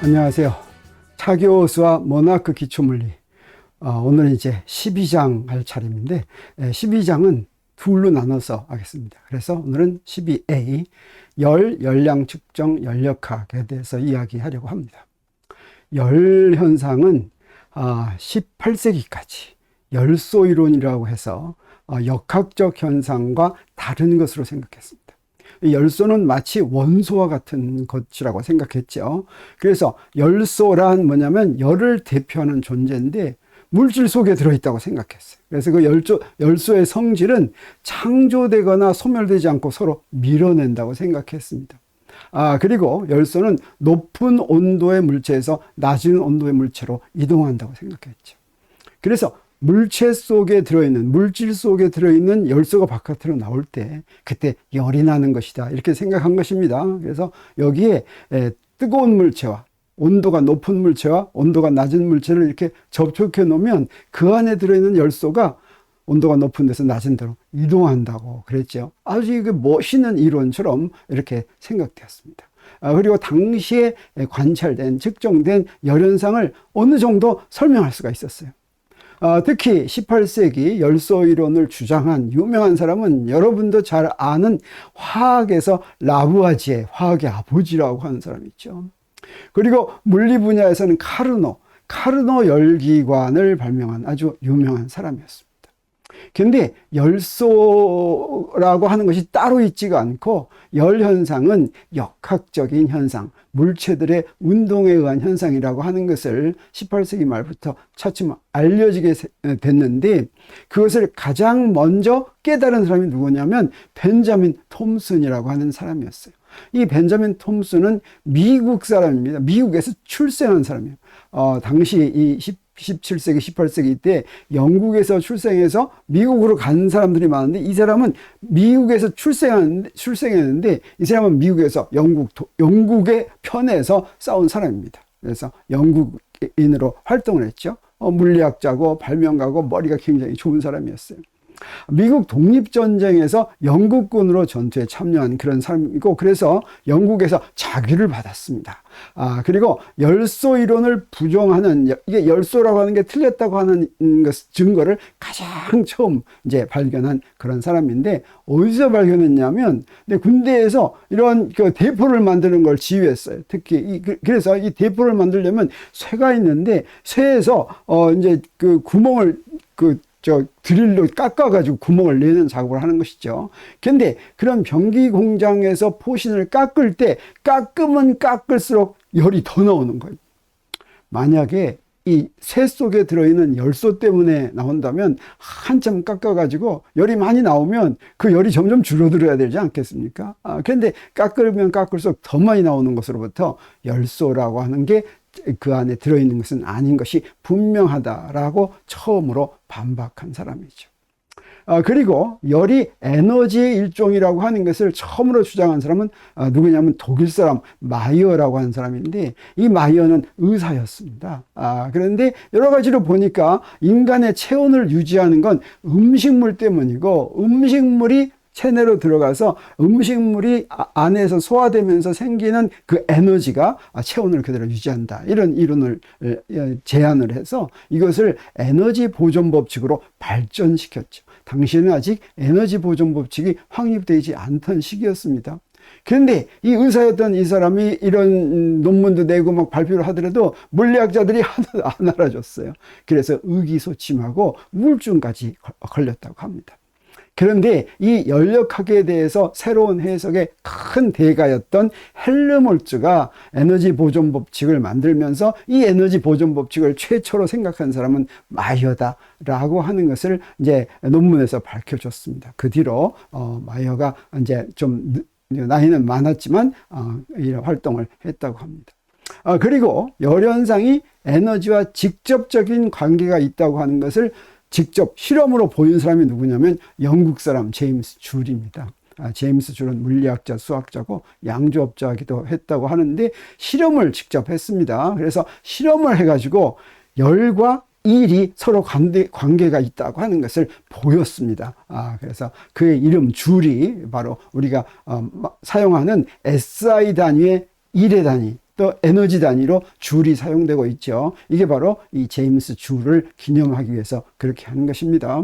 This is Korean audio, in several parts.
안녕하세요. 차교수와 모나크 기초물리. 오늘은 이제 12장 할 차례인데, 12장은 둘로 나눠서 하겠습니다. 그래서 오늘은 12A, 열량 측정 열역학에 대해서 이야기하려고 합니다. 열 현상은 18세기까지 열소 이론이라고 해서 역학적 현상과 다른 것으로 생각했습니다. 열소는 마치 원소와 같은 것이라고 생각했죠. 그래서 열소란 뭐냐면 열을 대표하는 존재인데 물질 속에 들어있다고 생각했어요. 그래서 그 열소의 성질은 창조되거나 소멸되지 않고 서로 밀어낸다고 생각했습니다. 그리고 열소는 높은 온도의 물체에서 낮은 온도의 물체로 이동한다고 생각했죠. 그래서 물체 속에 들어있는, 물질 속에 들어있는 열소가 바깥으로 나올 때 그때 열이 나는 것이다, 이렇게 생각한 것입니다. 그래서 여기에 뜨거운 물체와 온도가 높은 물체와 온도가 낮은 물체를 이렇게 접촉해 놓으면 그 안에 들어있는 열소가 온도가 높은 데서 낮은 데로 이동한다고 그랬죠. 아주 멋있는 이론처럼 이렇게 생각되었습니다. 그리고 당시에 관찰된, 측정된 열현상을 어느 정도 설명할 수가 있었어요. 특히 18세기 열소 이론을 주장한 유명한 사람은 여러분도 잘 아는 화학에서 라부아지에, 화학의 아버지라고 하는 사람이 있죠. 그리고 물리 분야에서는 카르노 열기관을 발명한 아주 유명한 사람이었습니다. 근데 열소라고 하는 것이 따로 있지가 않고 열 현상은 역학적인 현상, 물체들의 운동에 의한 현상이라고 하는 것을 18세기 말부터 차츰 알려지게 됐는데, 그것을 가장 먼저 깨달은 사람이 누구냐면 벤자민 톰슨이라고 하는 사람이었어요. 이 벤자민 톰슨은 미국 사람입니다. 미국에서 출생한 사람이에요. 당시 이 17세기, 18세기 때 영국에서 출생해서 미국으로 간 사람들이 많은데, 이 사람은 미국에서 출생했는데 이 사람은 미국에서 영국의 편에서 싸운 사람입니다. 그래서 영국인으로 활동을 했죠. 물리학자고 발명가고 머리가 굉장히 좋은 사람이었어요. 미국 독립전쟁에서 영국군으로 전투에 참여한 그런 사람이고, 그래서 영국에서 자귀를 받았습니다. 그리고 열소 이론을 부정하는, 이게 열소라고 하는 게 틀렸다고 하는 증거를 가장 처음 이제 발견한 그런 사람인데, 어디서 발견했냐면 군대에서 이런 대포를 만드는 걸 지휘했어요. 특히 그래서 이 대포를 만들려면 쇠가 있는데, 쇠에서 이제 그 구멍을 드릴로 깎아가지고 구멍을 내는 작업을 하는 것이죠. 근데 그런 병기 공장에서 포신을 깎을 때 깎으면 깎을수록 열이 더 나오는 거예요. 만약에 이 쇠 속에 들어있는 열소 때문에 나온다면 한참 깎아가지고 열이 많이 나오면 그 열이 점점 줄어들어야 되지 않겠습니까? 그런데 깎으면 깎을수록 더 많이 나오는 것으로부터 열소라고 하는 게 그 안에 들어있는 것은 아닌 것이 분명하다라고 처음으로 반박한 사람이죠. 그리고 열이 에너지의 일종이라고 하는 것을 처음으로 주장한 사람은 누구냐면 독일 사람 마이어라고 하는 사람인데, 이 마이어는 의사였습니다. 그런데 여러 가지로 보니까 인간의 체온을 유지하는 건 음식물 때문이고, 음식물이 체내로 들어가서 음식물이 안에서 소화되면서 생기는 그 에너지가 체온을 그대로 유지한다, 이런 이론을 제안을 해서 이것을 에너지 보존 법칙으로 발전시켰죠. 당시에는 아직 에너지 보존 법칙이 확립되지 않던 시기였습니다. 그런데 이 의사였던 이 사람이 이런 논문도 내고 막 발표를 하더라도 물리학자들이 하나도 안 알아줬어요. 그래서 의기소침하고 우울증까지 걸렸다고 합니다. 그런데 이 열역학에 대해서 새로운 해석의 큰 대가였던 헬름홀츠가 에너지 보존 법칙을 만들면서 이 에너지 보존 법칙을 최초로 생각한 사람은 마이어다라고 하는 것을 이제 논문에서 밝혀줬습니다. 그 뒤로 마이어가 이제 좀 나이는 많았지만 이런 활동을 했다고 합니다. 그리고 열현상이 에너지와 직접적인 관계가 있다고 하는 것을 직접 실험으로 보인 사람이 누구냐면 영국 사람 제임스 줄입니다. 제임스 줄은 물리학자, 수학자고 양조업자이기도 했다고 하는데, 실험을 직접 했습니다. 그래서 실험을 해가지고 열과 일이 서로 관계가 있다고 하는 것을 보였습니다. 그래서 그의 이름 줄이 바로 우리가 사용하는 SI 단위의 1의 단위, 또 에너지 단위로 줄이 사용되고 있죠. 이게 바로 이 제임스 줄을 기념하기 위해서 그렇게 하는 것입니다.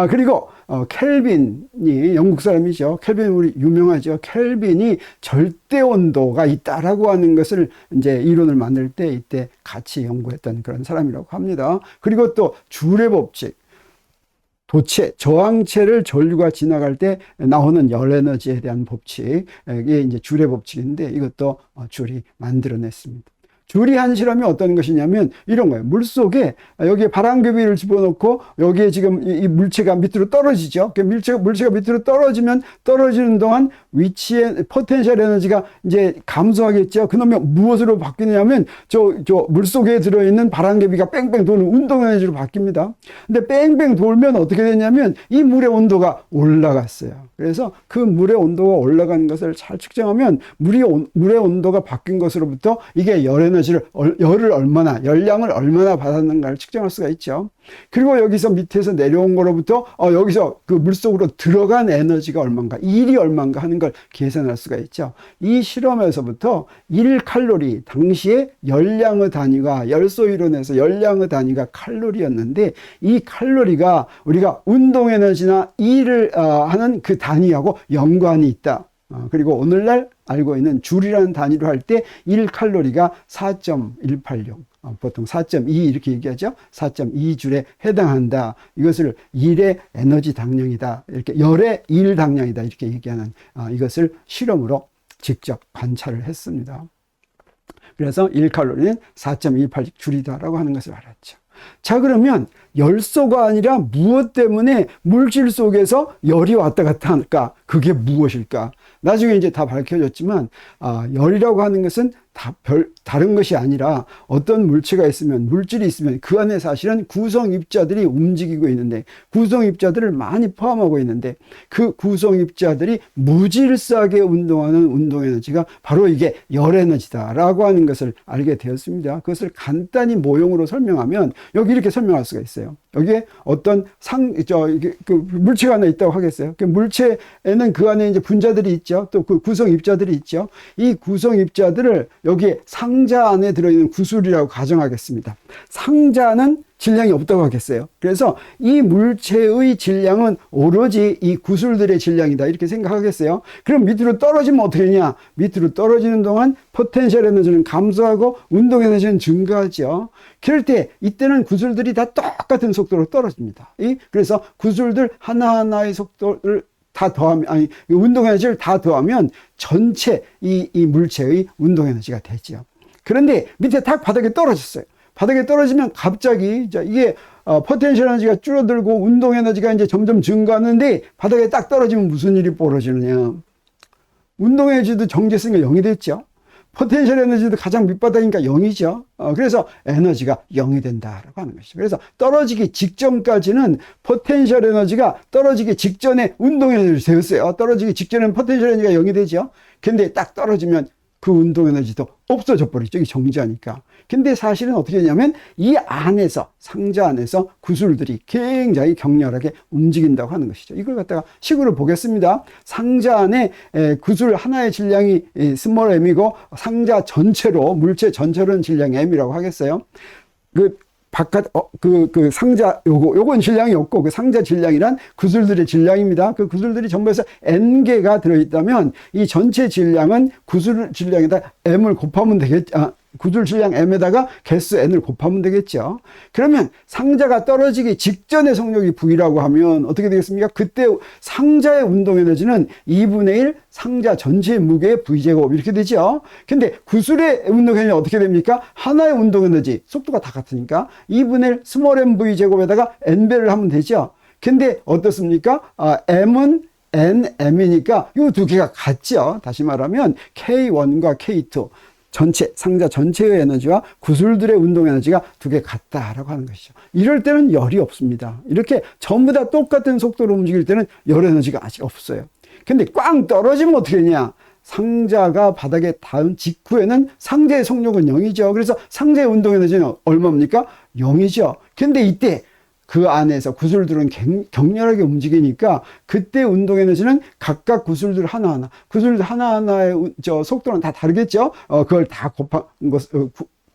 그리고 켈빈이 영국 사람이죠. 켈빈 우리 유명하죠. 켈빈이 절대 온도가 있다라고 하는 것을 이제 이론을 만들 때 이때 같이 연구했던 그런 사람이라고 합니다. 그리고 또 줄의 법칙, 도체, 저항체를 전류가 지나갈 때 나오는 열 에너지에 대한 법칙, 이게 이제 줄의 법칙인데 이것도 줄이 만들어냈습니다. 줄이 한 실험이 어떤 것이냐면 이런 거예요. 물속에 여기에 바람개비를 집어넣고 여기에 지금 이 물체가 밑으로 떨어지죠. 물체가 밑으로 떨어지면 떨어지는 동안 위치의 포텐셜 에너지가 이제 감소하겠죠. 그러면 무엇으로 바뀌느냐면 저 물속에 들어있는 바람개비가 뺑뺑 도는 운동 에너지로 바뀝니다. 근데 뺑뺑 돌면 어떻게 되냐면 이 물의 온도가 올라갔어요. 그래서 그 물의 온도가 올라가는 것을 잘 측정하면 물의 온도가 바뀐 것으로부터 이게 열을 얼마나, 열량을 얼마나 받았는가를 측정할 수가 있죠. 그리고 여기서 밑에서 내려온 거로부터 여기서 그 물속으로 들어간 에너지가 얼마인가, 일이 얼마인가 하는 걸 계산할 수가 있죠. 이 실험에서부터 1칼로리, 당시에 열량의 단위가 열소 이론에서 열량의 단위가 칼로리였는데 이 칼로리가 우리가 운동 에너지나 일을 하는 그 단위하고 연관이 있다. 그리고 오늘날 알고 있는 줄이라는 단위로 할 때 1칼로리가 4.186, 보통 4.2 이렇게 얘기하죠. 4.2줄에 해당한다. 이것을 1의 에너지 당량이다. 이렇게 열의 1 당량이다. 이렇게 얘기하는 이것을 실험으로 직접 관찰을 했습니다. 그래서 1칼로리는 4.186줄이다라고 하는 것을 알았죠. 자, 그러면 열소가 아니라 무엇 때문에 물질 속에서 열이 왔다 갔다 할까? 그게 무엇일까? 나중에 이제 다 밝혀졌지만, 열이라고 하는 것은 다른 것이 아니라 어떤 물질이 있으면 그 안에 사실은 구성입자들이 움직이고 있는데, 구성입자들을 많이 포함하고 있는데, 그 구성입자들이 무질서하게 운동하는 운동에너지가 바로 이게 열에너지다라고 하는 것을 알게 되었습니다. 그것을 간단히 모형으로 설명하면 여기 이렇게 설명할 수가 있어요. 여기에 어떤 물체가 하나 있다고 하겠어요. 그 물체에는 그 안에 이제 분자들이 있죠. 또 그 구성 입자들이 있죠. 이 구성 입자들을 여기에 상자 안에 들어있는 구슬이라고 가정하겠습니다. 상자는 질량이 없다고 하겠어요. 그래서 이 물체의 질량은 오로지 이 구슬들의 질량이다 이렇게 생각하겠어요. 그럼 밑으로 떨어지면 어떻게 되냐? 밑으로 떨어지는 동안 포텐셜 에너지는 감소하고 운동 에너지는 증가하죠. 그럴 때 이때는 구슬들이 다 똑같은 속도로 떨어집니다. 그래서 구슬들 하나하나의 속도를 다 더하면, 운동 에너지를 다 더하면 전체 이 물체의 운동 에너지가 되죠. 그런데 밑에 딱 바닥에 떨어졌어요. 바닥에 떨어지면 갑자기 이게 포텐셜 에너지가 줄어들고 운동 에너지가 이제 점점 증가하는데 바닥에 딱 떨어지면 무슨 일이 벌어지느냐? 운동 에너지도 정제성이 0이 됐죠. 포텐셜 에너지도 가장 밑바닥이니까 0이죠. 그래서 에너지가 0이 된다라고 하는 것이죠. 그래서 떨어지기 직전까지는 포텐셜 에너지가 떨어지기 직전에 운동 에너지를 세웠어요. 떨어지기 직전에는 포텐셜 에너지가 0이 되죠. 근데 딱 떨어지면 그 운동 에너지도 없어져 버리죠. 이게 정지하니까. 근데 사실은 어떻게 되냐면 이 안에서, 상자 안에서 구슬들이 굉장히 격렬하게 움직인다고 하는 것이죠. 이걸 갖다가 식으로 보겠습니다. 상자 안에 구슬 하나의 질량이 스몰 m이고 상자 전체로, 물체 전체로는 질량이 m이라고 하겠어요. 그 상자, 요건 질량이 없고, 그 상자 질량이란 구슬들의 질량입니다. 그 구슬들이 전부 해서 N개가 들어있다면, 이 전체 질량은 구슬 질량에다 M을 곱하면 구슬 질량 M에다가 개수 N을 곱하면 되겠죠. 그러면 상자가 떨어지기 직전의 속력이 V라고 하면 어떻게 되겠습니까? 그때 상자의 운동 에너지는 2분의 1 상자 전체의 무게의 V제곱 이렇게 되죠. 근데 구슬의 운동 에너지는 어떻게 됩니까? 하나의 운동 에너지, 속도가 다 같으니까 2분의 1 스몰 mv 제곱에다가 n배를 하면 되죠. 근데 어떻습니까? m은 nm이니까 이 두 개가 같죠. 다시 말하면 K1과 K2 상자 전체의 에너지와 구슬들의 운동 에너지가 두 개 같다라고 하는 것이죠. 이럴 때는 열이 없습니다. 이렇게 전부 다 똑같은 속도로 움직일 때는 열 에너지가 아직 없어요. 근데 꽝 떨어지면 어떻게 되냐? 상자가 바닥에 닿은 직후에는 상자의 속력은 0이죠. 그래서 상자의 운동 에너지는 얼마입니까? 0이죠. 근데 이때 그 안에서 구슬들은 격렬하게 움직이니까 그때 운동 에너지는 각각 구슬들 하나하나, 구슬들 하나하나의 속도는 다 다르겠죠? 그걸 다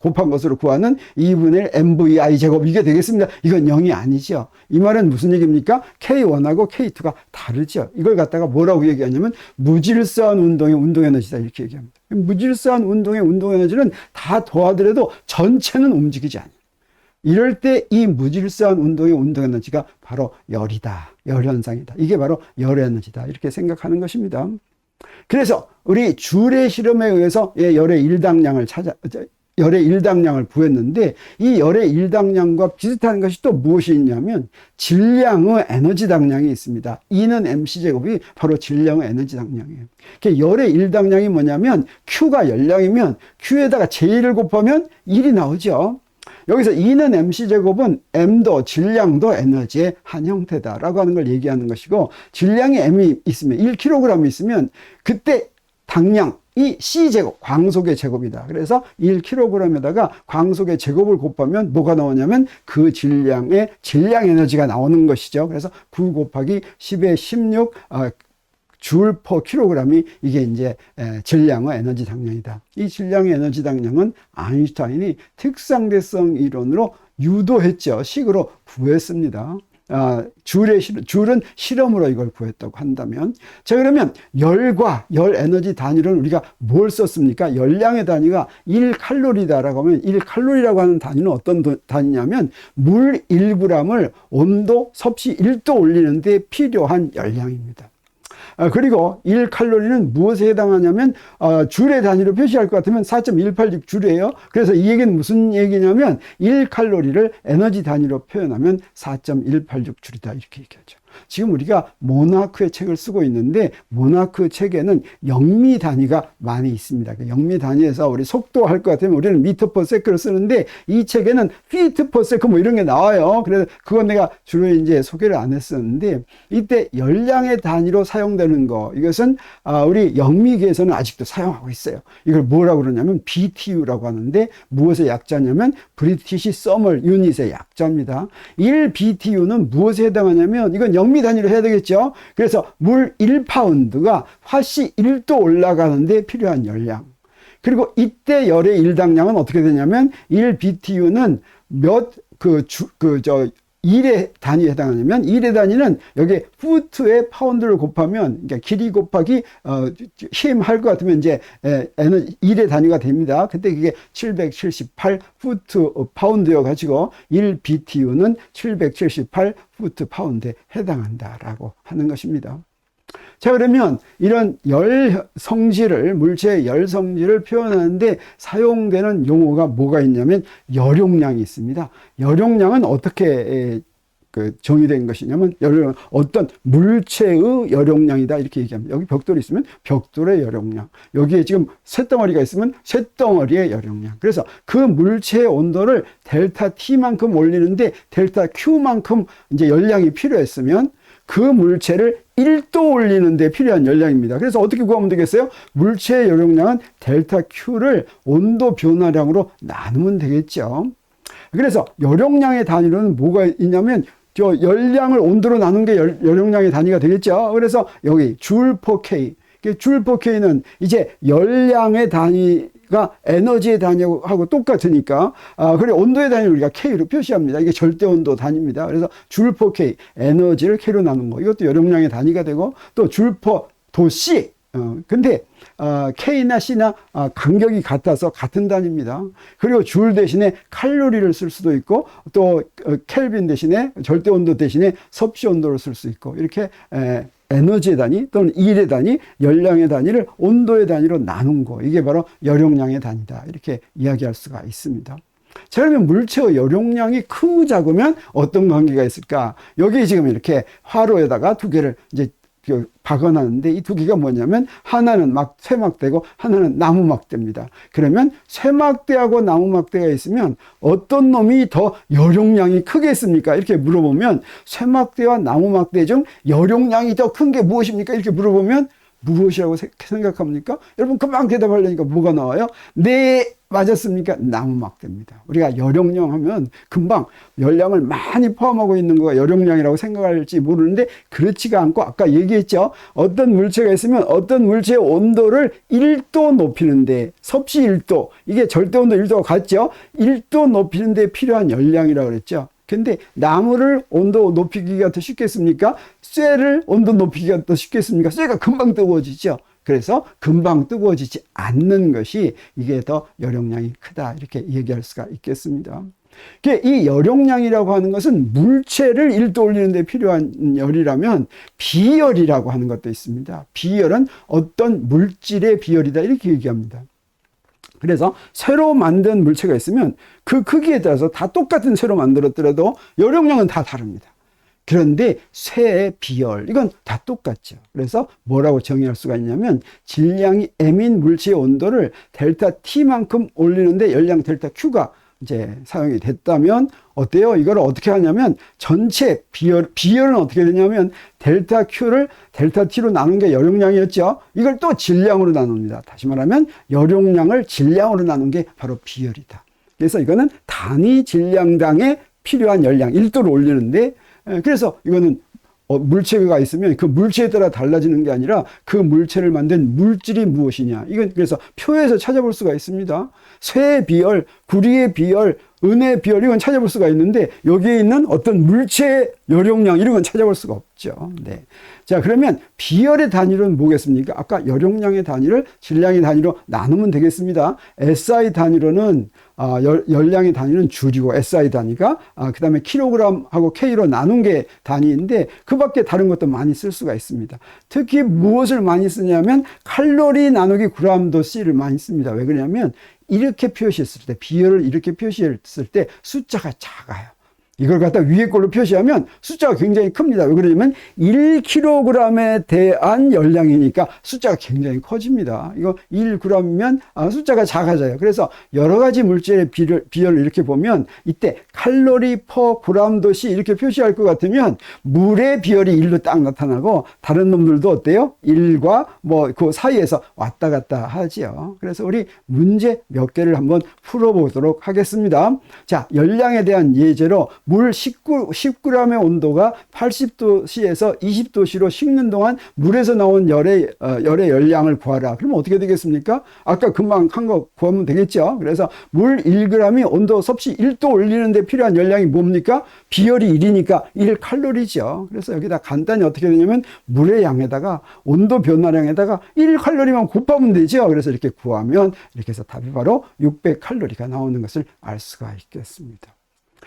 곱한 것으로 구하는 2분의 mvi 제곱, 이게 되겠습니다. 이건 0이 아니죠. 이 말은 무슨 얘기입니까? K1하고 K2가 다르죠. 이걸 갖다가 뭐라고 얘기하냐면 무질서한 운동의 운동 에너지다, 이렇게 얘기합니다. 무질서한 운동의 운동 에너지는 다 더하더라도 전체는 움직이지 않아요. 이럴 때 이 무질서한 운동의 운동 에너지가 바로 열이다, 열 현상이다. 이게 바로 열 에너지다, 이렇게 생각하는 것입니다. 그래서 우리 줄의 실험에 의해서 열의 열의 일당량을 구했는데, 이 열의 일당량과 비슷한 것이 또 무엇이 있냐면 질량의 에너지 당량이 있습니다. E는 mc제곱이 바로 질량의 에너지 당량이에요. 열의 일당량이 뭐냐면 Q가 열량이면 Q에다가 J를 곱하면 1이 나오죠. 여기서 E는 mc제곱은 M도 질량도 에너지의 한 형태다라고 하는 걸 얘기하는 것이고, 질량이 M이 있으면 1kg이 있으면 그때 당량이 C제곱, 광속의 제곱이다. 그래서 1kg에다가 광속의 제곱을 곱하면 뭐가 나오냐면 그 질량의 질량 에너지가 나오는 것이죠. 그래서 9 곱하기 10의 16 줄 퍼 킬로그램이 이게 이제 질량의 에너지 당량이다. 이 질량의 에너지 당량은 아인슈타인이 특상대성 이론으로 유도했죠. 식으로 구했습니다. 줄은 실험으로 이걸 구했다고 한다면, 자, 그러면 열과 열 에너지 단위로는 우리가 뭘 썼습니까? 열량의 단위가 1칼로리다라고 하면 1칼로리라고 하는 단위는 어떤 단위냐면 물 1g을 온도 섭씨 1도 올리는데 필요한 열량입니다. 그리고 1칼로리는 무엇에 해당하냐면 줄의 단위로 표시할 것 같으면 4.186 줄이에요. 그래서 이 얘기는 무슨 얘기냐면 1칼로리를 에너지 단위로 표현하면 4.186 줄이다, 이렇게 얘기하죠. 지금 우리가 모나크의 책을 쓰고 있는데, 모나크 책에는 영미 단위가 많이 있습니다. 영미 단위에서 우리 속도 할 것 같으면 우리는 미터 퍼 세크를 쓰는데, 이 책에는 피트 퍼 세크 뭐 이런 게 나와요. 그래서 그건 내가 주로 이제 소개를 안 했었는데, 이때 열량의 단위로 사용되는 거, 이것은 우리 영미계에서는 아직도 사용하고 있어요. 이걸 뭐라고 그러냐면 BTU라고 하는데, 무엇의 약자냐면 브리티시 서멀 유닛의 약자입니다. 1BTU는 무엇에 해당하냐면, 이건 영미 단위로 해야 되겠죠. 그래서 물 1파운드가 화씨 1도 올라가는데 필요한 열량. 그리고 이때 열의 일당량은 어떻게 되냐면 1BTU는 일의 단위에 해당하냐면, 일의 단위는 여기 푸트에 파운드를 곱하면, 그러니까 길이 곱하기 힘 할 것 같으면 이제 일의 단위가 됩니다. 그때 그게 778 푸트 파운드여 가지고 1BTU는 778 푸트 파운드에 해당한다라고 하는 것입니다. 자, 그러면 이런 열 성질을, 물체의 열 성질을 표현하는데 사용되는 용어가 뭐가 있냐면 열용량이 있습니다. 열용량은 어떻게 정의된 것이냐면, 열용량은 어떤 물체의 열용량이다, 이렇게 얘기합니다. 여기 벽돌이 있으면 벽돌의 열용량, 여기에 지금 쇳덩어리가 있으면 쇳덩어리의 열용량. 그래서 그 물체의 온도를 델타 T만큼 올리는데 델타 Q만큼 이제 열량이 필요했으면 그 물체를 1도 올리는 데 필요한 열량입니다. 그래서 어떻게 구하면 되겠어요? 물체의 열용량은 델타 Q를 온도 변화량으로 나누면 되겠죠. 그래서 열용량의 단위로는 뭐가 있냐면 열량을 온도로 나눈 게 열용량의 단위가 되겠죠. 그래서 여기 줄 퍼 K, 줄 퍼 K는 이제 열량의 단위가 에너지의 단위하고 똑같으니까, 그리고 온도의 단위를 우리가 K로 표시합니다. 이게 절대 온도 단위입니다. 그래서 줄 퍼 K, 에너지를 K로 나눈 거, 이것도 열용량의 단위가 되고, 또 줄 퍼 도시, 근데 K나 C나 간격이 같아서 같은 단위입니다. 그리고 줄 대신에 칼로리를 쓸 수도 있고, 또 켈빈 대신에 절대 온도 대신에 섭씨 온도를 쓸 수 있고, 이렇게 에너지의 단위 또는 일의 단위, 열량의 단위를 온도의 단위로 나눈 거, 이게 바로 열용량의 단위다, 이렇게 이야기할 수가 있습니다. 자, 그러면 물체의 열용량이 크고 작으면 어떤 관계가 있을까? 여기 지금 이렇게 화로에다가 두 개를 이제 박아놨는데, 이 두 개가 뭐냐면 하나는 쇠막대고 하나는 나무막대입니다. 그러면 쇠막대하고 나무막대가 있으면 어떤 놈이 더 열용량이 크겠습니까? 이렇게 물어보면 쇠막대와 나무막대 중 열용량이 더 큰 게 무엇입니까? 이렇게 물어보면 무엇이라고 생각합니까? 여러분 금방 대답하려니까 뭐가 나와요? 네, 맞았습니까? 나무막대입니다. 우리가 열용량 하면 금방 열량을 많이 포함하고 있는 거가 열용량이라고 생각할지 모르는데 그렇지가 않고 아까 얘기했죠. 어떤 물체가 있으면 어떤 물체의 온도를 1도 높이는데 섭씨 1도, 이게 절대온도 1도가 같죠? 1도 높이는 데 필요한 열량이라고 그랬죠. 근데 나무를 온도 높이기가 더 쉽겠습니까? 쇠를 온도 높이기가 더 쉽겠습니까? 쇠가 금방 뜨거워지죠. 그래서 금방 뜨거워지지 않는 것이 이게 더 열용량이 크다, 이렇게 얘기할 수가 있겠습니다. 이 열용량이라고 하는 것은 물체를 1도 올리는 데 필요한 열이라면 비열이라고 하는 것도 있습니다. 비열은 어떤 물질의 비열이다, 이렇게 얘기합니다. 그래서 새로 만든 물체가 있으면 그 크기에 따라서 다 똑같은 새로 만들었더라도 열용량은 다 다릅니다. 그런데 쇠의 비열, 이건 다 똑같죠. 그래서 뭐라고 정의할 수가 있냐면 질량이 M인 물체의 온도를 델타 T만큼 올리는데 열량 델타 Q가 이제 사용이 됐다면 어때요? 이걸 어떻게 하냐면 전체 비열은 어떻게 되냐면 델타 Q를 델타 T로 나눈 게 열용량이었죠. 이걸 또 질량으로 나눕니다. 다시 말하면 열용량을 질량으로 나눈 게 바로 비열이다. 그래서 이거는 단위 질량당에 필요한 열량 1도를 올리는데, 그래서 이거는 물체가 있으면 그 물체에 따라 달라지는 게 아니라 그 물체를 만든 물질이 무엇이냐, 이건 그래서 표에서 찾아볼 수가 있습니다. 쇠의 비열, 구리의 비열, 은의 비열, 이건 찾아볼 수가 있는데 여기에 있는 어떤 물체의 열용량, 이런 건 찾아볼 수가 없죠. 네. 자, 그러면 비열의 단위는 뭐겠습니까? 아까 열용량의 단위를 질량의 단위로 나누면 되겠습니다. SI 단위로는 열량의 단위는 줄이고 SI 단위가 그 다음에 킬로그램하고 K로 나눈 게 단위인데 그 밖에 다른 것도 많이 쓸 수가 있습니다. 특히 무엇을 많이 쓰냐면 칼로리 나누기 g도 C를 많이 씁니다. 왜 그러냐면 이렇게 표시했을 때, 비열을 이렇게 표시했을 때 숫자가 작아요. 이걸 갖다 위에 걸로 표시하면 숫자가 굉장히 큽니다. 왜 그러냐면 1kg에 대한 열량이니까 숫자가 굉장히 커집니다. 이거 1g이면 숫자가 작아져요. 그래서 여러 가지 물질의 비율을 이렇게 보면 이때 칼로리 퍼 g도시 이렇게 표시할 것 같으면 물의 비율이 1로 딱 나타나고 다른 놈들도 어때요? 1과 뭐 그 사이에서 왔다 갔다 하지요. 그래서 우리 문제 몇 개를 한번 풀어보도록 하겠습니다. 자, 열량에 대한 예제로 물 10g의 온도가 80도씨에서 20도씨로 식는 동안 물에서 나온 열의 열량을 구하라. 그러면 어떻게 되겠습니까? 아까 금방 한 거 구하면 되겠죠. 그래서 물 1g이 온도 섭씨 1도 올리는 데 필요한 열량이 뭡니까? 비열이 1이니까 1칼로리죠. 그래서 여기다 간단히 어떻게 되냐면 물의 양에다가 온도 변화량에다가 1칼로리만 곱하면 되죠. 그래서 이렇게 구하면 이렇게 해서 답이 바로 600칼로리가 나오는 것을 알 수가 있겠습니다.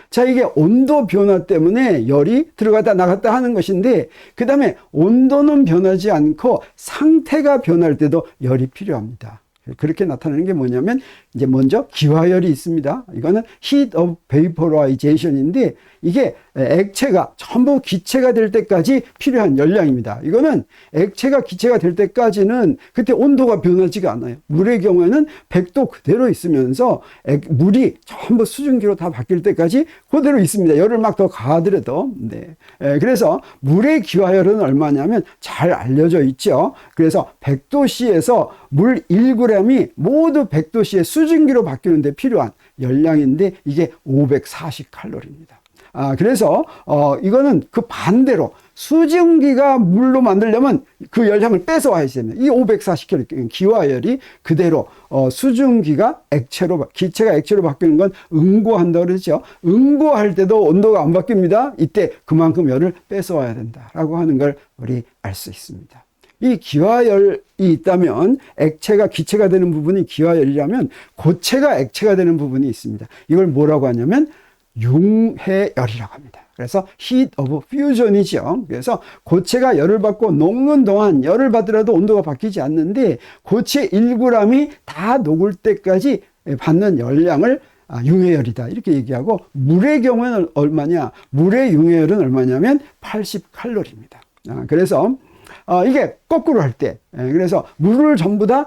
자, 이게 온도 변화 때문에 열이 들어갔다 나갔다 하는 것인데, 그 다음에 온도는 변하지 않고 상태가 변할 때도 열이 필요합니다. 그렇게 나타나는 게 뭐냐면 이제 먼저 기화열이 있습니다. 이거는 heat of vaporization인데 이게 액체가 전부 기체가 될 때까지 필요한 열량입니다. 이거는 액체가 기체가 될 때까지는 그때 온도가 변하지가 않아요. 물의 경우에는 100도 그대로 있으면서 물이 전부 수증기로 다 바뀔 때까지 그대로 있습니다. 열을 막 더 가하더라도. 네. 그래서 물의 기화열은 얼마냐면 잘 알려져 있죠. 그래서 100도씨에서 물 1g이 모두 100도씨의 수증기로 바뀌는데 필요한 열량인데 이게 540칼로리입니다. 그래서 이거는 그 반대로 수증기가 물로 만들려면 그 열량을 뺏어와야지 됩니다. 이 540칼로리 기화열이 그대로 수증기가 액체로, 기체가 액체로 바뀌는 건 응고한다고 그러죠. 응고할 때도 온도가 안 바뀝니다. 이때 그만큼 열을 뺏어와야 된다라고 하는 걸 우리 알 수 있습니다. 이 기화열이 있다면 액체가 기체가 되는 부분이 기화열이라면 고체가 액체가 되는 부분이 있습니다. 이걸 뭐라고 하냐면 융해열이라고 합니다. 그래서 heat of fusion이죠. 그래서 고체가 열을 받고 녹는 동안 열을 받더라도 온도가 바뀌지 않는데 고체 1g이 다 녹을 때까지 받는 열량을 융해열이다 이렇게 얘기하고, 물의 경우에는 얼마냐? 물의 융해열은 얼마냐면 80칼로리입니다. 그래서 이게 거꾸로 할 때, 그래서 물을 전부 다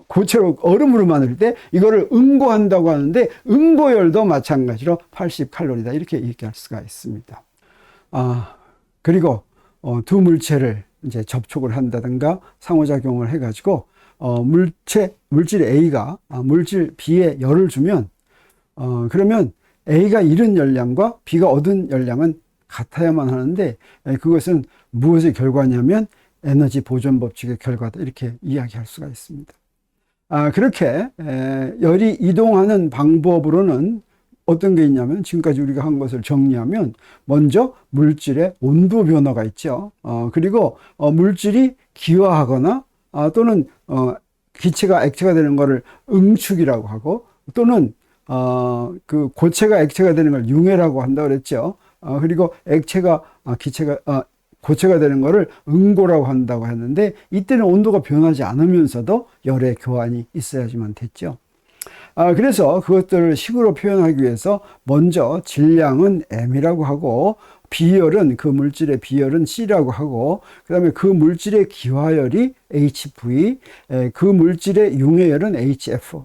고체로 얼음으로 만들 때 이거를 응고한다고 하는데 응고열도 마찬가지로 80칼로리다 이렇게 얘기할 수가 있습니다. 그리고 두 물체를 이제 접촉을 한다든가 상호작용을 해가지고 물질 A가 물질 B에 열을 주면 그러면 A가 잃은 열량과 B가 얻은 열량은 같아야만 하는데 그것은 무엇의 결과냐면 에너지 보존 법칙의 결과다 이렇게 이야기할 수가 있습니다. 그렇게 열이 이동하는 방법으로는 어떤 게 있냐면 지금까지 우리가 한 것을 정리하면 먼저 물질의 온도 변화가 있죠. 그리고 물질이 기화하거나 또는 기체가 액체가 되는 것을 응축이라고 하고 또는 그 고체가 액체가 되는 걸 융해라고 한다고 그랬죠. 그리고 액체가 고체가 되는 것을 응고라고 한다고 했는데 이때는 온도가 변하지 않으면서도 열의 교환이 있어야지만 됐죠. 그래서 그것들을 식으로 표현하기 위해서 먼저 질량은 M이라고 하고 비열은 그 물질의 비열은 C라고 하고 그 다음에 그 물질의 기화열이 HV, 그 물질의 융해열은 HF,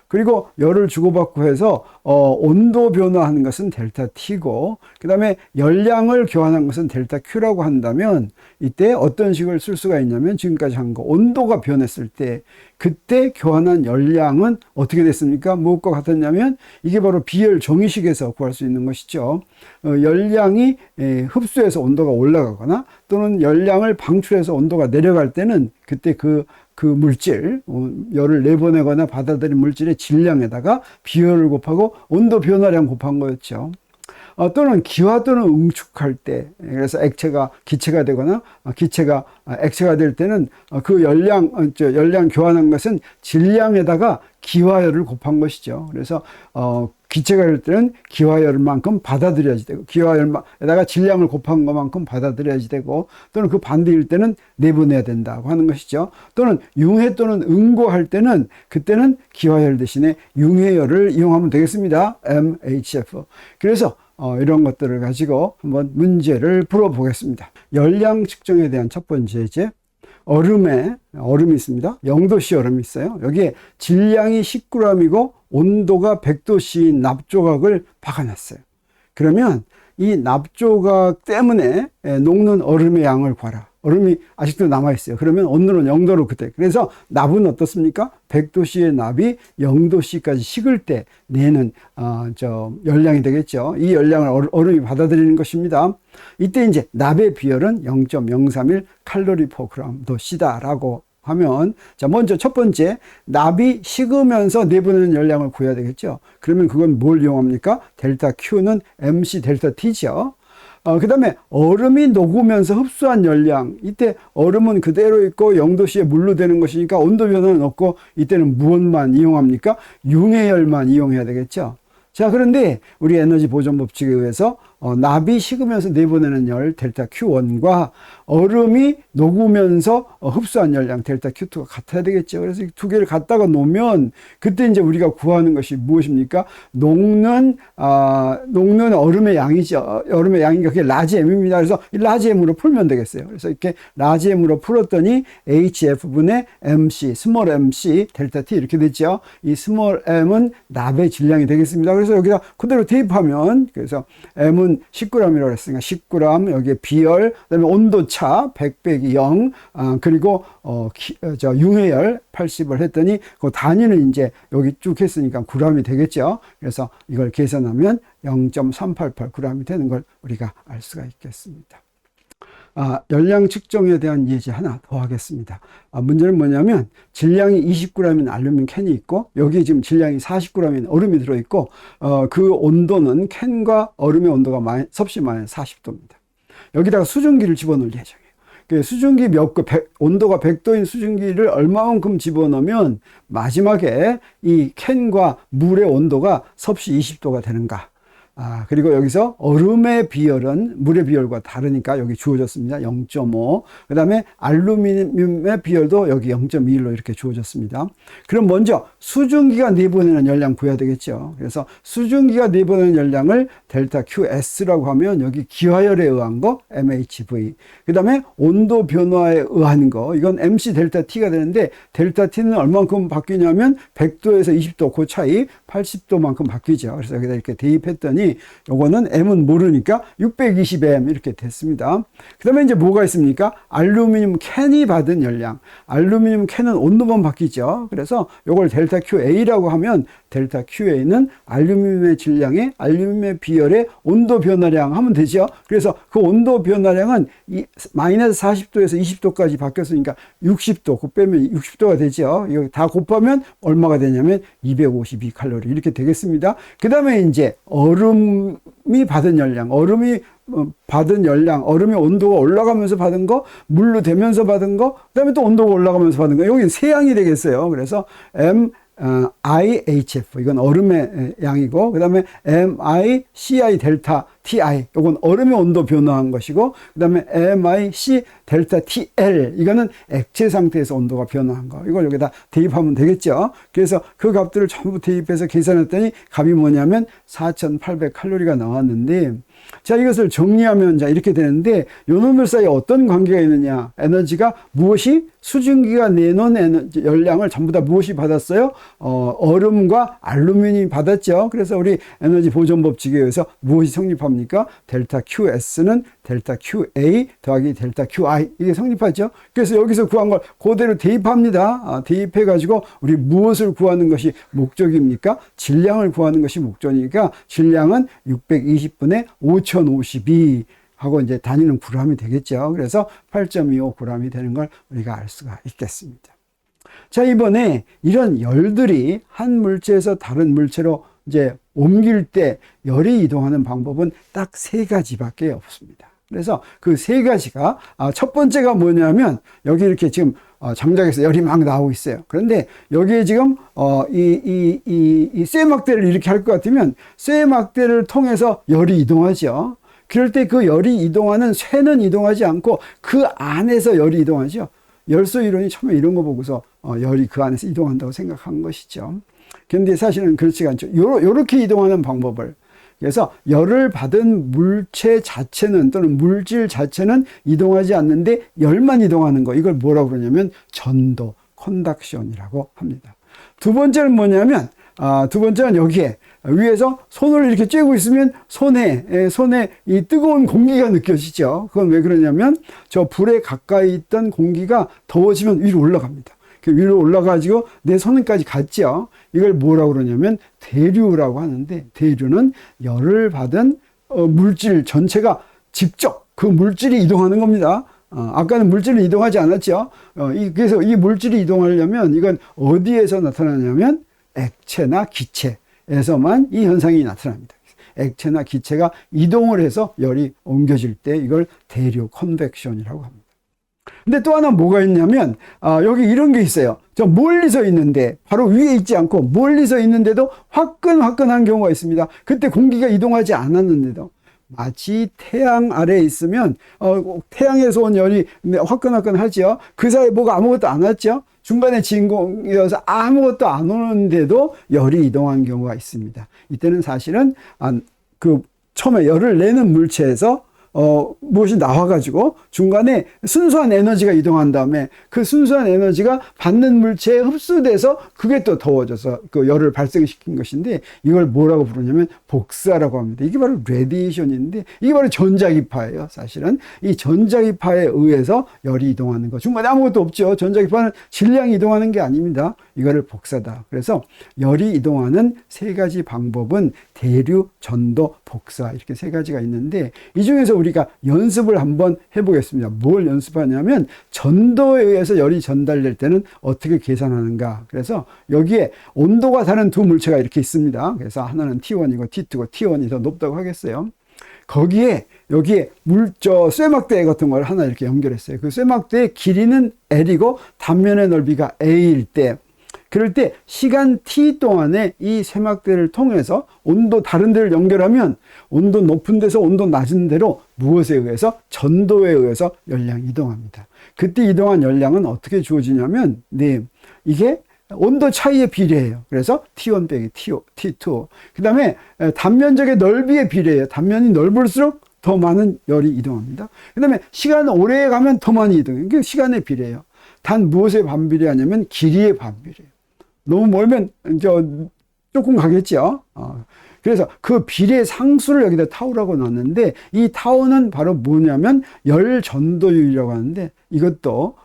그리고 열을 주고받고 해서 온도 변화하는 것은 델타 T고 그 다음에 열량을 교환한 것은 델타 Q라고 한다면 이때 어떤 식을 쓸 수가 있냐면 지금까지 한 거 온도가 변했을 때 그때 교환한 열량은 어떻게 됐습니까? 무엇과 같았냐면 이게 바로 비열 정의식에서 구할 수 있는 것이죠. 열량이 흡수해서 온도가 올라가거나 또는 열량을 방출해서 온도가 내려갈 때는 그때 그 물질, 열을 내보내거나 받아들인 물질의 질량에다가 비열을 곱하고 온도 변화량 곱한 거였죠. 또는 기화 또는 응축할 때, 그래서 액체가 기체가 되거나 기체가 액체가 될 때는 그 열량 교환한 것은 질량에다가 기화열을 곱한 것이죠. 그래서 기체가 될 때는 기화열만큼 받아들여야지 되고 기화열에다가 질량을 곱한 것만큼 받아들여야지 되고 또는 그 반대일 때는 내보내야 된다고 하는 것이죠. 또는 융해 또는 응고할 때는 그때는 기화열 대신에 융해열을 이용하면 되겠습니다. MHF. 그래서 이런 것들을 가지고 한번 문제를 풀어보겠습니다. 열량 측정에 대한 첫 번째 예제. 얼음이 있습니다. 0도씨 얼음이 있어요. 여기에 질량이 10g이고 온도가 100도씨인 납조각을 박아놨어요. 그러면 이 납조각 때문에 녹는 얼음의 양을 구하라. 얼음이 아직도 남아있어요. 그러면 온도는 0도로 그때. 그래서 납은 어떻습니까? 100도씨의 납이 0도씨까지 식을 때 내는 열량이 되겠죠. 이 열량을 얼음이 받아들이는 것입니다. 이때 이제 납의 비열은 0.031 칼로리 퍼 그램 더 C다라고 하면 자 먼저 첫 번째 납이 식으면서 내보내는 열량을 구해야 되겠죠. 그러면 그건 뭘 이용합니까? 델타 Q는 MC 델타 T죠. 그 다음에 얼음이 녹으면서 흡수한 열량, 이때 얼음은 그대로 있고 0도씨에 물로 되는 것이니까 온도 변화는 없고 이때는 무엇만 이용합니까? 융해열만 이용해야 되겠죠. 자, 그런데 우리 에너지 보존 법칙에 의해서 납이 식으면서 내보내는 열 델타 Q1과 얼음이 녹으면서 흡수한 열량 델타 Q2가 같아야 되겠죠. 그래서 이 두 개를 갖다가 놓으면 그때 이제 우리가 구하는 것이 무엇입니까? 녹는 얼음의 양이죠. 얼음의 양이니까 그게 라지 M입니다. 그래서 이 라지 M으로 풀면 되겠어요. 그래서 이렇게 라지 M으로 풀었더니 HF분의 MC, 스몰 MC, 델타 T 이렇게 됐죠. 이 스몰 M은 납의 질량이 되겠습니다. 그래서 여기다 그대로 대입하면 그래서 M은 10g이라고 했으니까 10g, 여기에 비열, 그다음에 온도차 100 빼기 0, 그리고 융해열 80을 했더니 그 단위는 이제 여기 쭉 했으니까 g이 되겠죠. 그래서 이걸 계산하면 0.388g이 되는 걸 우리가 알 수가 있겠습니다. 열량 측정에 대한 예제 하나 더 하겠습니다. 문제는 뭐냐면 질량이 20g인 알루미늄 캔이 있고 여기에 지금 질량이 40g인 얼음이 들어있고 그 온도는 캔과 얼음의 온도가 섭씨 마이너스 40도입니다. 여기다가 수증기를 집어넣을 예정이에요. 그 수증기 온도가 100도인 수증기를 얼마만큼 집어넣으면 마지막에 이 캔과 물의 온도가 섭씨 20도가 되는가. 그리고 여기서 얼음의 비열은 물의 비열과 다르니까 여기 주어졌습니다. 0.5. 그 다음에 알루미늄의 비열도 여기 0.21로 이렇게 주어졌습니다. 그럼 먼저 수증기가 내보내는 열량 구해야 되겠죠. 그래서 수증기가 내보내는 열량을 델타 QS라고 하면 여기 기화열에 의한 거 MHV. 그 다음에 온도 변화에 의한 거 이건 MC 델타 T가 되는데 델타 T는 얼만큼 바뀌냐면 100도에서 20도 그 차이 80도만큼 바뀌죠. 그래서 여기다 이렇게 대입했더니 했더니 요거는 M은 모르니까 620M 이렇게 됐습니다. 그 다음에 이제 뭐가 있습니까? 알루미늄 캔이 받은 열량. 알루미늄 캔은 온도만 바뀌죠. 그래서 요걸 델타 QA라고 하면 델타 QA는 알루미늄의 질량에 알루미늄의 비열의 온도 변화량 하면 되죠. 그래서 그 온도 변화량은 마이너스 40도에서 20도까지 바뀌었으니까 60도, 그 빼면 60도가 되죠. 이거 다 곱하면 얼마가 되냐면 252칼로리 이렇게 되겠습니다. 그 다음에 이제 얼음이 받은 열량, 얼음이 받은 열량, 얼음의 온도가 올라가면서 받은 거, 물로 되면서 받은 거, 그 다음에 또 온도가 올라가면서 받은 거, 여기 세 양이 되겠어요. 그래서 IHF, 이건 얼음의 양이고, 그 다음에 MICI 델타 TI, 이건 얼음의 온도 변화한 것이고, 그 다음에 MIC 델타 TL, 이거는 액체 상태에서 온도가 변화한 거. 이걸 여기다 대입하면 되겠죠. 그래서 그 값들을 전부 대입해서 계산했더니 값이 뭐냐면 4,800칼로리가 나왔는데, 자, 이것을 정리하면 자, 이렇게 되는데, 요 놈들 사이에 어떤 관계가 있느냐. 에너지가 무엇이? 수증기가 내놓은 에너지, 열량을 전부 다 무엇이 받았어요? 얼음과 알루미늄이 받았죠. 그래서 우리 에너지 보존 법칙에 의해서 무엇이 성립합니까? 델타 QS는 델타 QA 더하기 델타 QI. 이게 성립하죠. 그래서 여기서 구한 걸 그대로 대입합니다. 대입해가지고 우리 무엇을 구하는 것이 목적입니까? 질량을 구하는 것이 목적이니까 질량은 620분의 5052 하고 이제 단위는 g이 되겠죠. 그래서 8.25g이 되는 걸 우리가 알 수가 있겠습니다. 자, 이번에 이런 열들이 한 물체에서 다른 물체로 이제 옮길 때 열이 이동하는 방법은 딱 세 가지밖에 없습니다. 그래서 그 세 가지가, 첫 번째가 뭐냐면 여기 이렇게 지금 장작에서 열이 막 나오고 있어요. 그런데 여기에 지금 이 쇠막대를 이렇게 할 것 같으면 쇠막대를 통해서 열이 이동하죠. 그럴 때 그 열이 이동하는 쇠는 이동하지 않고 그 안에서 열이 이동하죠. 열소 이론이 처음에 이런 거 보고서 열이 그 안에서 이동한다고 생각한 것이죠. 그런데 사실은 그렇지가 않죠. 요렇게 이동하는 방법을. 그래서 열을 받은 물체 자체는 또는 물질 자체는 이동하지 않는데 열만 이동하는 거. 이걸 뭐라고 그러냐면 전도, 컨덕션이라고 합니다. 두 번째는 뭐냐면 두 번째는 여기에 위에서 손을 이렇게 쬐고 있으면 손에 이 뜨거운 공기가 느껴지죠. 그건 왜 그러냐면 저 불에 가까이 있던 공기가 더워지면 위로 올라갑니다. 위로 올라가지고 내 손까지 갔죠. 이걸 뭐라고 그러냐면 대류라고 하는데, 대류는 열을 받은 물질 전체가 직접 그 물질이 이동하는 겁니다. 아까는 물질은 이동하지 않았죠. 그래서 이 물질이 이동하려면 이건 어디에서 나타나냐면 액체나 기체에서만 이 현상이 나타납니다. 액체나 기체가 이동을 해서 열이 옮겨질 때 이걸 대류 컨벡션이라고 합니다. 근데 또 하나 뭐가 있냐면 여기 이런 게 있어요. 저 멀리서 있는데, 바로 위에 있지 않고 멀리서 있는데도 화끈화끈한 경우가 있습니다. 그때 공기가 이동하지 않았는데도 마치 태양 아래에 있으면 태양에서 온 열이 화끈화끈하죠. 그 사이에 뭐가 아무것도 안 왔죠. 중간에 진공이어서 아무것도 안 오는데도 열이 이동한 경우가 있습니다. 이때는 사실은 그 처음에 열을 내는 물체에서 무엇이 나와가지고 중간에 순수한 에너지가 이동한 다음에 그 순수한 에너지가 받는 물체에 흡수돼서 그게 또 더워져서 그 열을 발생시킨 것인데, 이걸 뭐라고 부르냐면 복사라고 합니다. 이게 바로 레디에이션인데, 이게 바로 전자기파예요. 사실은 이 전자기파에 의해서 열이 이동하는 거. 중간에 아무것도 없죠. 전자기파는 질량이 이동하는 게 아닙니다. 이거를 복사다. 그래서 열이 이동하는 세 가지 방법은 대류, 전도, 복사, 이렇게 세 가지가 있는데, 이 중에서 우리가 연습을 한번 해보겠습니다. 뭘 연습하냐면 전도에 의해서 열이 전달될 때는 어떻게 계산하는가. 그래서 여기에 온도가 다른 두 물체가 이렇게 있습니다. 그래서 하나는 T1이고 T2고 T1이 더 높다고 하겠어요. 거기에 여기에 쇠막대 같은 걸 하나 이렇게 연결했어요. 그 쇠막대의 길이는 L이고 단면의 넓이가 A일 때, 그럴 때 시간 t 동안에 이 쇠막대를 통해서 온도 다른 데를 연결하면 온도 높은 데서 온도 낮은 데로 무엇에 의해서? 전도에 의해서 열량이 이동합니다. 그때 이동한 열량은 어떻게 주어지냐면 이게 온도 차이의 비례예요. 그래서 T1 빼기 T2. 그 다음에 단면적의 넓이의 비례예요. 단면이 넓을수록 더 많은 열이 이동합니다. 그 다음에 시간 오래 가면 더 많이 이동해요. 이게 시간의 비례예요. 단 무엇에 반비례하냐면 길이의 반비례예요. 너무 멀면 조금 가겠죠. 그래서 그 비례 상수를 여기다 타우라고 넣었는데, 이 타우는 바로 뭐냐면 열 전도율이라고 하는데, 이것도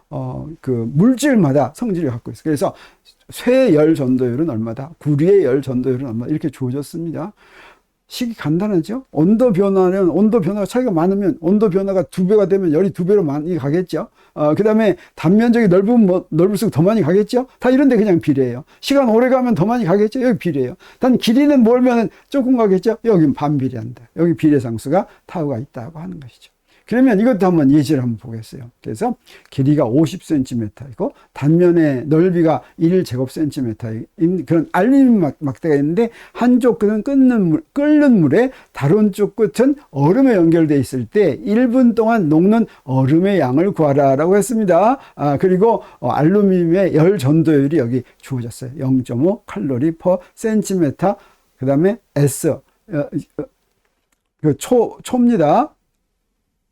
그 물질마다 성질을 갖고 있어요. 그래서 쇠의 열 전도율은 얼마다, 구리의 열 전도율은 얼마다, 이렇게 주어졌습니다. 식이 간단하죠. 온도 변화가 차이가 많으면 온도 변화가 2배가 되면 열이 2배로 많이 가겠죠. 그 다음에 단면적이 넓을수록 더 많이 가겠죠. 다 이런데 그냥 비례해요. 시간 오래 가면 더 많이 가겠죠. 여기 비례해요. 단 길이는 멀면 조금 가겠죠. 여긴 반비례한다. 여기 비례상수가 타우가 있다고 하는 것이죠. 그러면 이것도 한번 예시를 한번 보겠어요. 그래서 길이가 50cm이고 단면의 넓이가 1제곱cm인 그런 알루미늄 막대가 있는데, 한쪽 끝은 끓는 물에 다른 쪽 끝은 얼음에 연결되어 있을 때 1분 동안 녹는 얼음의 양을 구하라라고 했습니다. 그리고 알루미늄의 열 전도율이 여기 주어졌어요. 0.5 칼로리 per cm. 그 다음에 S, 초입니다.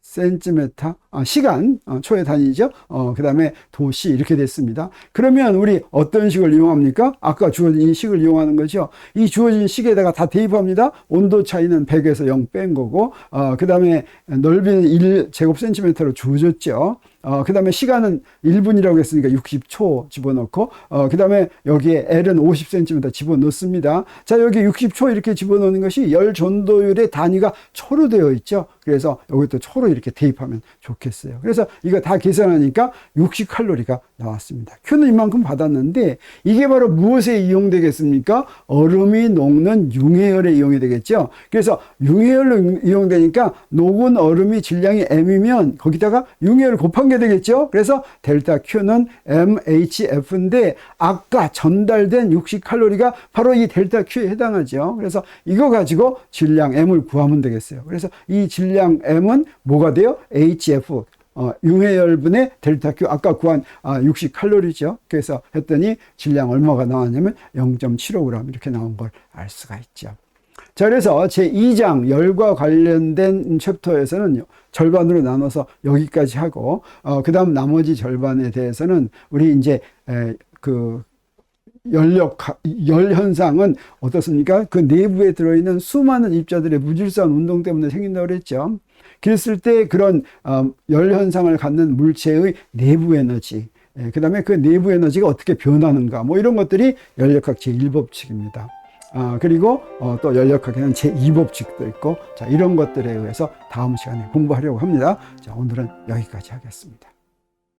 센티미터, 시간, 초의 단위죠. 그 다음에 도시, 이렇게 됐습니다. 그러면 우리 어떤 식을 이용합니까? 아까 주어진 이 식을 이용하는 거죠. 이 주어진 식에다가 다 대입합니다. 온도 차이는 100에서 0 뺀 거고, 그 다음에 넓이는 1제곱센티미터로 주어졌죠. 그 다음에 시간은 1분이라고 했으니까 60초 집어넣고, 그 다음에 여기에 L은 50cm 집어넣습니다. 자, 여기 60초 이렇게 집어넣는 것이 열 전도율의 단위가 초로 되어 있죠. 그래서 여기도 초로 이렇게 대입하면 좋겠어요. 그래서 이거 다 계산하니까 60칼로리가 나왔습니다. Q는 이만큼 받았는데, 이게 바로 무엇에 이용되겠습니까? 얼음이 녹는 융해열에 이용이 되겠죠. 그래서 융해열로 이용되니까 녹은 얼음이 질량이 M이면 거기다가 융해열을 곱한 게 되겠죠. 그래서 델타 Q는 MHF인데, 아까 전달된 60칼로리가 바로 이 델타 Q에 해당하죠. 그래서 이거 가지고 질량 M을 구하면 되겠어요. 그래서 이 질량 M은 뭐가 돼요? HF, 융해열분의 델타 Q, 아까 구한 60칼로리죠. 그래서 했더니 질량 얼마가 나왔냐면 0.75g 이렇게 나온 걸 알 수가 있죠. 자, 그래서 제2장 열과 관련된 챕터에서는 절반으로 나눠서 여기까지 하고, 그 다음 나머지 절반에 대해서는 우리 이제 그 열 현상은 어떻습니까? 그 내부에 들어있는 수많은 입자들의 무질서한 운동 때문에 생긴다고 그랬죠. 그랬을 때 그런 열 현상을 갖는 물체의 내부 에너지, 그 다음에 그 내부 에너지가 어떻게 변하는가, 뭐 이런 것들이 열역학 제1법칙입니다. 그리고 또 열역학에는 제2법칙도 있고, 자, 이런 것들에 의해서 다음 시간에 공부하려고 합니다. 자, 오늘은 여기까지 하겠습니다.